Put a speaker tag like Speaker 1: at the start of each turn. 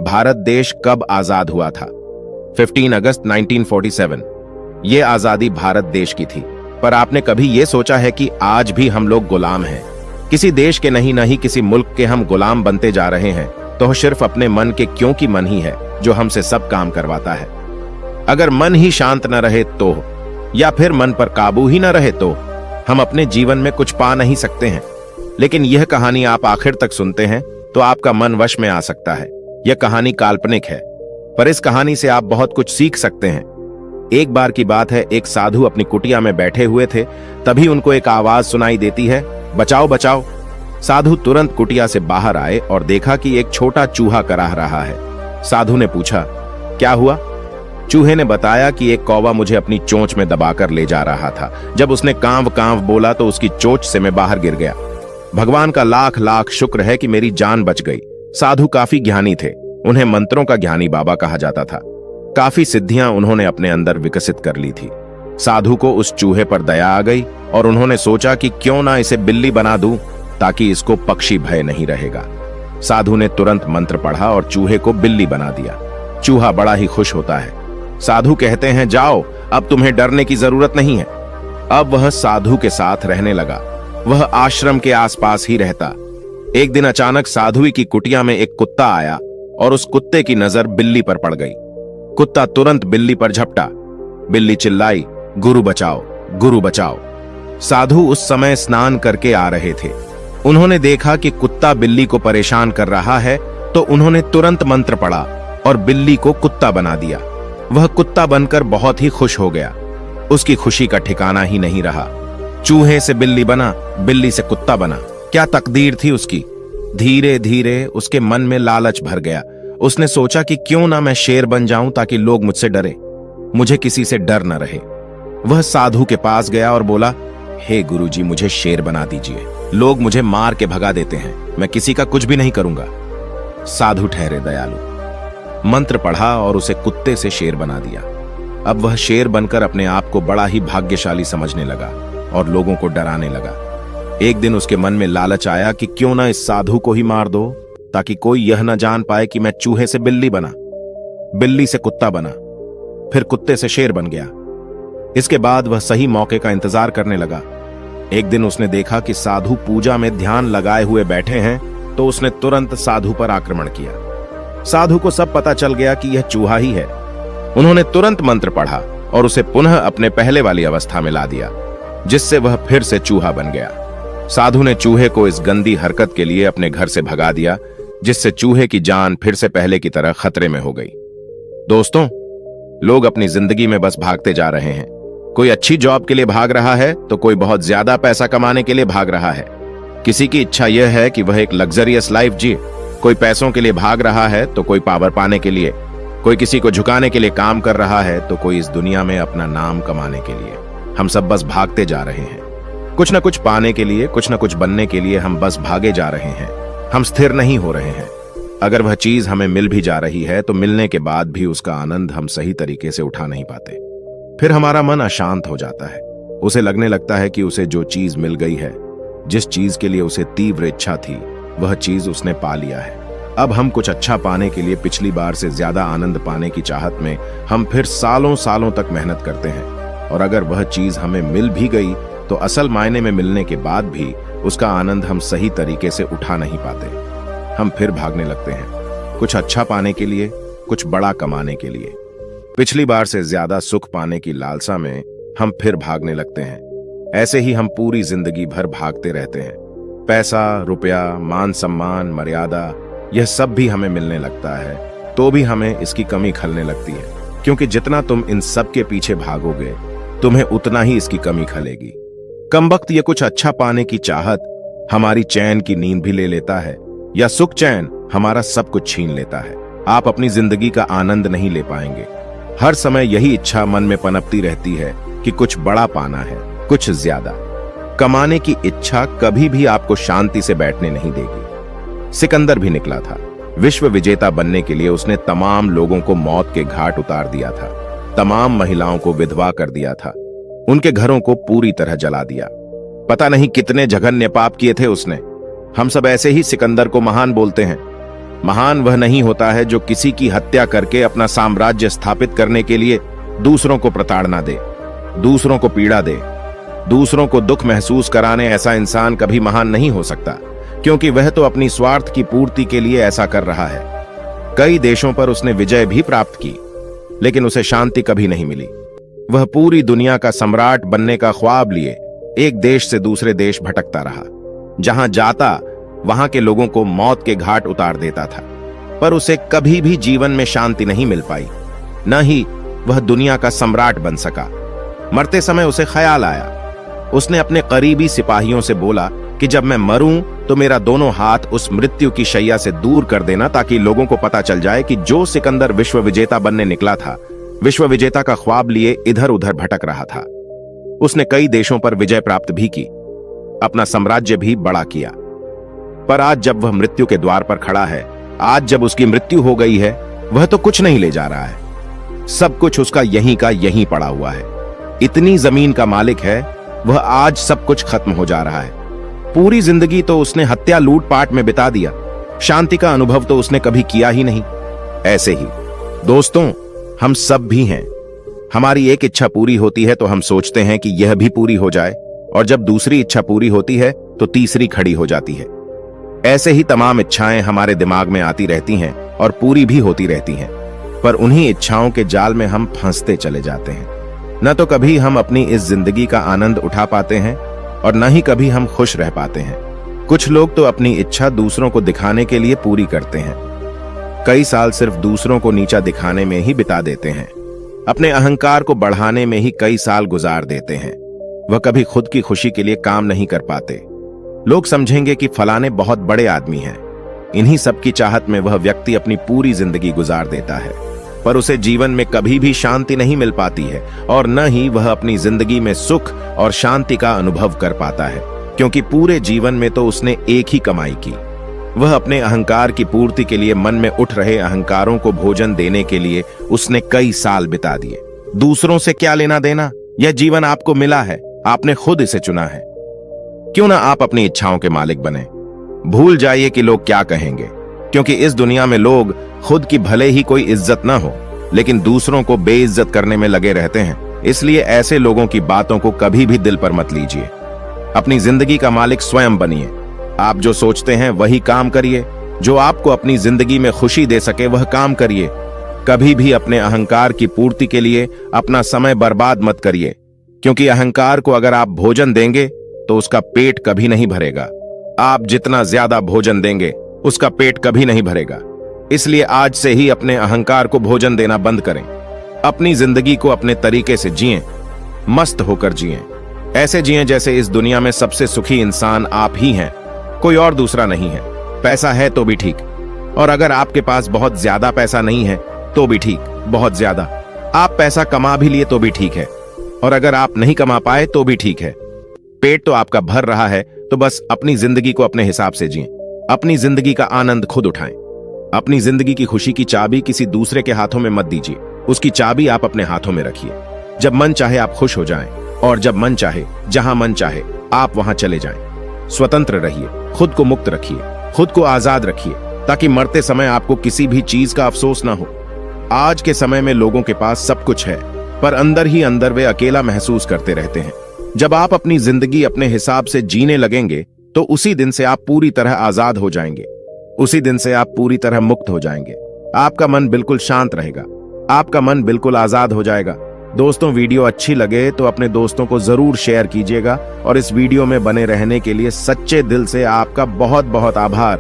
Speaker 1: भारत देश कब आजाद हुआ था? 15 अगस्त 1947। ये आजादी भारत देश की थी। पर आपने कभी ये सोचा है कि आज भी हम लोग गुलाम हैं? किसी देश के नहीं किसी मुल्क के हम गुलाम बनते जा रहे हैं, तो सिर्फ अपने मन के, क्योंकि मन ही है जो हमसे सब काम करवाता है। अगर मन ही शांत न रहे तो, या फिर मन पर काबू ही न रहे तो हम अपने जीवन में कुछ पा नहीं सकते हैं। लेकिन यह कहानी आप आखिर तक सुनते हैं तो आपका मन वश में आ सकता है। यह कहानी काल्पनिक है, पर इस कहानी से आप बहुत कुछ सीख सकते हैं। एक बार की बात है, एक साधु अपनी कुटिया में बैठे हुए थे। तभी उनको एक आवाज सुनाई देती है, बचाओ बचाओ। साधु तुरंत कुटिया से बाहर आए और देखा कि एक छोटा चूहा कराह रहा है। साधु ने पूछा, क्या हुआ? चूहे ने बताया कि एक कौवा मुझे अपनी चोंच में दबाकर ले जा रहा था। जब उसने कांव कांव बोला तो उसकी चोंच से मैं बाहर गिर गया। भगवान का लाख लाख शुक्र है कि मेरी जान बच गई। साधु काफी ज्ञानी थे, उन्हें मंत्रों का ज्ञानी बाबा कहा जाता था। काफी सिद्धियां उन्होंने अपने अंदर विकसित कर ली थी। साधु को उस चूहे पर दया आ गई और उन्होंने सोचा कि क्यों ना इसे बिल्ली बना दूं, ताकि इसको पक्षी भय नहीं रहेगा। साधु ने तुरंत मंत्र पढ़ा और चूहे को बिल्ली बना दिया। चूहा बड़ा ही खुश होता है। साधु कहते हैं, जाओ, अब तुम्हें डरने की जरूरत नहीं है। अब वह साधु के साथ रहने लगा। वह आश्रम के आसपास ही रहता। एक दिन अचानक साधु की कुटिया में एक कुत्ता आया और उस कुत्ते की नजर बिल्ली पर पड़ गई। कुत्ता तुरंत बिल्ली पर झपटा। बिल्ली चिल्लाई, गुरु बचाओ, गुरु बचाओ। साधु उस समय स्नान करके आ रहे थे। उन्होंने देखा कि कुत्ता बिल्ली को परेशान कर रहा है, तो उन्होंने तुरंत मंत्र पढ़ा और बिल्ली को कुत्ता बना दिया। वह कुत्ता बनकर बहुत ही खुश हो गया। उसकी खुशी का ठिकाना ही नहीं रहा। चूहे से बिल्ली बना, बिल्ली से कुत्ता बना। क्या तकदीर थी उसकी। धीरे धीरे उसके मन में लालच भर गया। उसने सोचा कि क्यों ना मैं शेर बन जाऊं, ताकि लोग मुझसे डरे, मुझे किसी से डर न रहे। वह साधु के पास गया और बोला, हे गुरुजी, मुझे शेर बना दीजिए। लोग मुझे मार के भगा देते हैं, मैं किसी का कुछ भी नहीं करूंगा। साधु ठहरे दयालु। मंत्र पढ़ा और उसे कुत्ते से शेर बना दिया। अब वह शेर बनकर अपने आप को बड़ा ही भाग्यशाली समझने लगा और लोगों को डराने लगा। एक दिन उसके मन में लालच आया कि क्यों ना इस साधु को ही मार दो, ताकि कोई यह न जान पाए कि मैं चूहे से बिल्ली बना, बिल्ली से कुत्ता बना, फिर कुत्ते से शेर बन गया। इसके बाद वह सही मौके का इंतजार करने लगा। एक दिन उसने देखा कि साधु पूजा में ध्यान लगाए हुए बैठे हैं, तो उसने तुरंत साधु पर आक्रमण किया। साधु को सब पता चल गया कि यह चूहा ही है। उन्होंने तुरंत मंत्र पढ़ा और उसे पुनः अपने पहले वाली अवस्था में ला दिया, जिससे वह फिर से चूहा बन गया। साधु ने चूहे को इस गंदी हरकत के लिए अपने घर से भगा दिया, जिससे चूहे की जान फिर से पहले की तरह खतरे में हो गई। दोस्तों, लोग अपनी जिंदगी में बस भागते जा रहे हैं। कोई अच्छी जॉब के लिए भाग रहा है, तो कोई बहुत ज्यादा पैसा कमाने के लिए भाग रहा है। किसी की इच्छा यह है कि वह एक लग्जरियस लाइफ जिए। कोई पैसों के लिए भाग रहा है, तो कोई पावर पाने के लिए। कोई किसी को झुकाने के लिए काम कर रहा है, तो कोई इस दुनिया में अपना नाम कमाने के लिए। हम सब बस भागते जा रहे हैं। कुछ न कुछ पाने के लिए, कुछ न कुछ बनने के लिए हम बस भागे जा रहे हैं। हम स्थिर नहीं हो रहे हैं। अगर वह चीज हमें मिल भी जा रही है, तो मिलने के बाद भी उसका आनंद हम सही तरीके से उठा नहीं पाते। फिर हमारा मन अशांत हो जाता है। उसे लगने लगता है कि उसे जो चीज मिल गई है, जिस चीज के लिए उसे तीव्र इच्छा थी, वह चीज उसने पा लिया है। अब हम कुछ अच्छा पाने के लिए पिछली बार से ज्यादा आनंद पाने की चाहत में हम फिर सालों सालों तक मेहनत करते हैं। और अगर वह चीज हमें मिल भी गई, तो असल मायने में मिलने के बाद भी उसका आनंद हम सही तरीके से उठा नहीं पाते। हम फिर भागने लगते हैं, कुछ अच्छा पाने के लिए, कुछ बड़ा कमाने के लिए। पिछली बार से ज्यादा सुख पाने की लालसा में हम फिर भागने लगते हैं। ऐसे ही हम पूरी जिंदगी भर भागते रहते हैं। पैसा, रुपया, मान सम्मान, मर्यादा, यह सब भी हमें मिलने लगता है, तो भी हमें इसकी कमी खलने लगती है। क्योंकि जितना तुम इन सब के पीछे भागोगे, तुम्हें उतना ही इसकी कमी खलेगी। कमबख्त ये कुछ अच्छा पाने की चाहत हमारी चैन की नींद भी ले लेता है, या सुख चैन हमारा सब कुछ छीन लेता है। आप अपनी जिंदगी का आनंद नहीं ले पाएंगे। हर समय यही इच्छा मन में पनपती रहती है कि कुछ बड़ा पाना है, कुछ ज्यादा। कमाने की इच्छा कभी भी आपको शांति से बैठने नहीं देगी। सिकंदर भी निकला था। विश्व विजेता बनने के लिए उसने तमाम लोगों को मौत के घाट उतार दिया था। तमाम महिलाओं को विधवा कर दिया था। उनके घरों को पूरी तरह जला दिया। पता नहीं कितने जघन्य पाप किए थे उसने। हम सब ऐसे ही सिकंदर को महान बोलते हैं। महान वह नहीं होता है जो किसी की हत्या करके अपना साम्राज्य स्थापित करने के लिए दूसरों को प्रताड़ना दे, दूसरों को पीड़ा दे, दूसरों को दुख महसूस कराने। ऐसा इंसान कभी महान नहीं हो सकता, क्योंकि वह तो अपनी स्वार्थ की पूर्ति के लिए ऐसा कर रहा है। कई देशों पर उसने विजय भी प्राप्त की, लेकिन उसे शांति कभी नहीं मिली। वह पूरी दुनिया का सम्राट बनने का ख्वाब लिए एक देश से दूसरे देश भटकता रहा। जहां जाता वहां के लोगों को मौत के घाट उतार देता था, पर उसे कभी भी जीवन में शांति नहीं मिल पाई, न ही वह दुनिया का सम्राट बन सका। मरते समय उसे ख्याल आया। उसने अपने करीबी सिपाहियों से बोला कि जब मैं मरूं तो मेरा दोनों हाथ उस मृत्यु की शैया से दूर कर देना, ताकि लोगों को पता चल जाए कि जो सिकंदर विश्व विजेता बनने निकला था, विश्व विजेता का ख्वाब लिए इधर उधर भटक रहा था। उसने कई देशों पर विजय प्राप्त भी की, अपना साम्राज्य भी बड़ा किया। पर आज जब वह मृत्यु के द्वार पर खड़ा है, आज जब उसकी मृत्यु हो गई है, वह तो कुछ नहीं ले जा रहा है। सब कुछ उसका यहीं का यहीं पड़ा हुआ है। इतनी जमीन का मालिक है, वह आज सब कुछ खत्म हो जा रहा है। पूरी जिंदगी तो उसने हत्या लूटपाट में बिता दिया, शांति का अनुभव तो उसने कभी किया ही नहीं। ऐसे ही दोस्तों, हम सब भी हैं। हमारी एक इच्छा पूरी होती है तो हम सोचते हैं कि यह भी पूरी हो जाए, और जब दूसरी इच्छा पूरी होती है तो तीसरी खड़ी हो जाती है। ऐसे ही तमाम इच्छाएं हमारे दिमाग में आती रहती हैं और पूरी भी होती रहती हैं, पर उन्हीं इच्छाओं के जाल में हम फंसते चले जाते हैं। न तो कभी हम अपनी इस जिंदगी का आनंद उठा पाते हैं और न ही कभी हम खुश रह पाते हैं। कुछ लोग तो अपनी इच्छा दूसरों को दिखाने के लिए पूरी करते हैं। कई साल सिर्फ दूसरों को नीचा दिखाने में ही बिता देते हैं। अपने अहंकार को बढ़ाने में ही कई साल गुजार देते हैं। वह कभी खुद की खुशी के लिए काम नहीं कर पाते। लोग समझेंगे कि फलाने बहुत बड़े आदमी हैं। इन्हीं सब की चाहत में वह व्यक्ति अपनी पूरी जिंदगी गुजार देता है, पर उसे जीवन में कभी भी शांति नहीं मिल पाती है, और न ही वह अपनी जिंदगी में सुख और शांति का अनुभव कर पाता है, क्योंकि पूरे जीवन में तो उसने एक ही कमाई की। वह अपने अहंकार की पूर्ति के लिए मन में उठ रहे अहंकारों को भोजन देने के लिए उसने कई साल बिता दिए। दूसरों से क्या लेना देना? यह जीवन आपको मिला है, आपने खुद इसे चुना है। क्यों ना आप अपनी इच्छाओं के मालिक बने। भूल जाइए कि लोग क्या कहेंगे, क्योंकि इस दुनिया में लोग खुद की भले ही कोई इज्जत ना हो, लेकिन दूसरों को बेइज्जत करने में लगे रहते हैं। इसलिए ऐसे लोगों की बातों को कभी भी दिल पर मत लीजिए। अपनी जिंदगी का मालिक स्वयं बनिए। आप जो सोचते हैं वही काम करिए। जो आपको अपनी जिंदगी में खुशी दे सके वह काम करिए। कभी भी अपने अहंकार की पूर्ति के लिए अपना समय बर्बाद मत करिए, क्योंकि अहंकार को अगर आप भोजन देंगे तो उसका पेट कभी नहीं भरेगा। आप जितना ज्यादा भोजन देंगे उसका पेट कभी नहीं भरेगा। इसलिए आज से ही अपने अहंकार को भोजन देना बंद करें। अपनी जिंदगी को अपने तरीके से जिएं, मस्त होकर जिएं। ऐसे जिएं जैसे इस दुनिया में सबसे सुखी इंसान आप ही हैं, कोई और दूसरा नहीं है। पैसा है तो भी ठीक, और अगर आपके पास बहुत ज्यादा पैसा नहीं है तो भी ठीक, बहुत ज्यादा। आप पैसा कमा भी लिए तो भी ठीक है, और अगर आप नहीं कमा पाए तो भी ठीक है। पेट तो आपका भर रहा है तो बस अपनी जिंदगी को अपने हिसाब से जिएं। अपनी जिंदगी का आनंद खुद उठाएं। अपनी जिंदगी की खुशी की चाबी किसी दूसरे के हाथों में मत दीजिए, उसकी चाबी आप अपने हाथों में रखिए। जब मन चाहे आप खुश हो जाएं, और जब मन चाहे, जहां मन चाहे, आप वहां चले जाएं। स्वतंत्र रहिए, खुद को मुक्त रखिए, खुद को आजाद रखिए, ताकि मरते समय आपको किसी भी चीज का अफसोस ना हो। आज के समय में लोगों के पास सब कुछ है, पर अंदर ही अंदर वे अकेला महसूस करते रहते हैं। जब आप अपनी जिंदगी अपने हिसाब से जीने लगेंगे तो उसी दिन से आप पूरी तरह आजाद हो जाएंगे। उसी दिन से आप पूरी तरह मुक्त हो जाएंगे। आपका मन बिल्कुल शांत रहेगा, आपका मन बिल्कुल आजाद हो जाएगा। दोस्तों, वीडियो अच्छी लगे तो अपने दोस्तों को जरूर शेयर कीजिएगा, और इस वीडियो में बने रहने के लिए सच्चे दिल से आपका बहुत बहुत आभार।